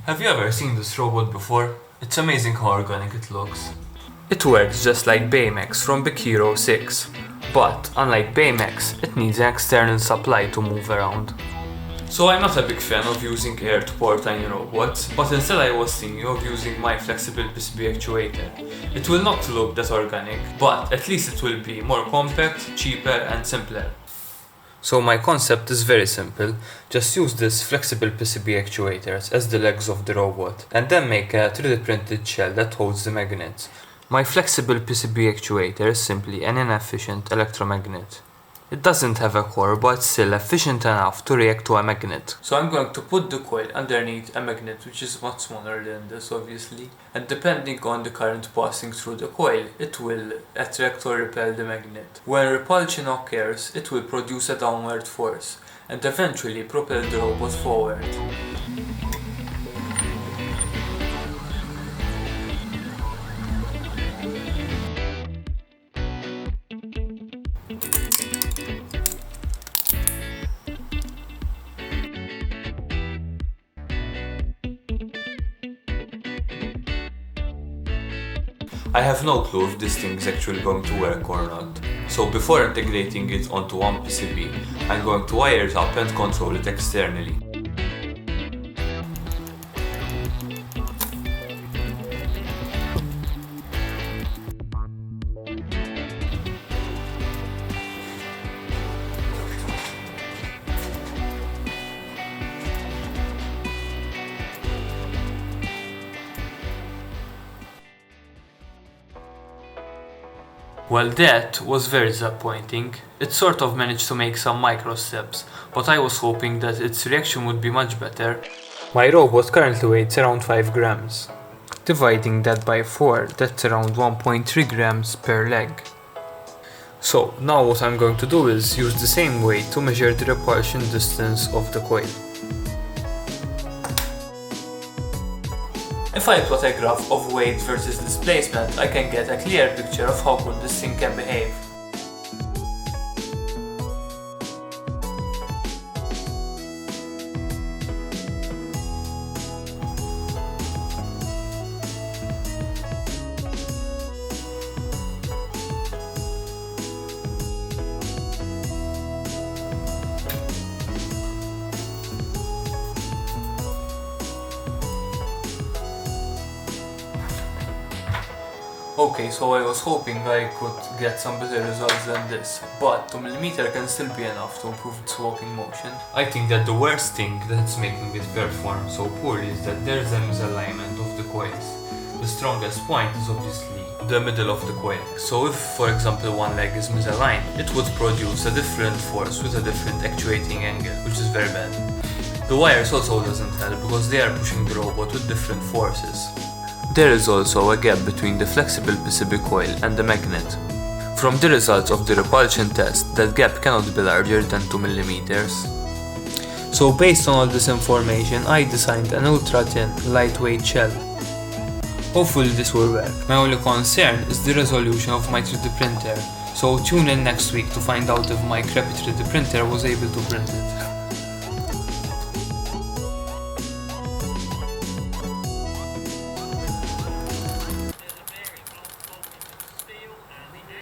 Have you ever seen this robot before? It's amazing how organic it looks. It works just like Baymax from Big Hero 6, but unlike Baymax, it needs an external supply to move around. So I'm not a big fan of using air to power tiny robots, but instead I was thinking of using my flexible PCB actuator. It will not look that organic, but at least it will be more compact, cheaper and simpler. So my concept is very simple. Just use this flexible PCB actuators as the legs of the robot, and then make a 3D printed shell that holds the magnets. My flexible PCB actuator is simply an inefficient electromagnet. It doesn't have a core, but still efficient enough to react to a magnet. So I'm going to put the coil underneath a magnet which is much smaller than this obviously, and depending on the current passing through the coil, it will attract or repel the magnet. When repulsion occurs, it will produce a downward force and eventually propel the robot forward. I have no clue if this thing is actually going to work or not. So before integrating it onto one PCB, I'm going to wire it up and control it externally. Well, that was very disappointing. It sort of managed to make some micro steps, but I was hoping that its reaction would be much better. My robot currently weighs around 5 grams. Dividing that by 4, that's around 1.3 grams per leg. So now what I'm going to do is use the same weight to measure the repulsion distance of the coil. If I plot a graph of weight versus displacement, I can get a clear picture of how good this thing can behave. Okay, so I was hoping I could get some better results than this, but 2mm can still be enough to improve its walking motion. I think that the worst thing that's making it perform so poorly is that there's a misalignment of the coils. The strongest point is obviously the middle of the coil. So if, for example, one leg is misaligned, it would produce a different force with a different actuating angle, which is very bad. The wires also doesn't help because they are pushing the robot with different forces. There is also a gap between the flexible PCB coil and the magnet. From the results of the repulsion test, that gap cannot be larger than 2mm. So based on all this information, I designed an ultra-thin, lightweight shell. Hopefully this will work. My only concern is the resolution of my 3D printer, so tune in next week to find out if my crappy 3D printer was able to print it.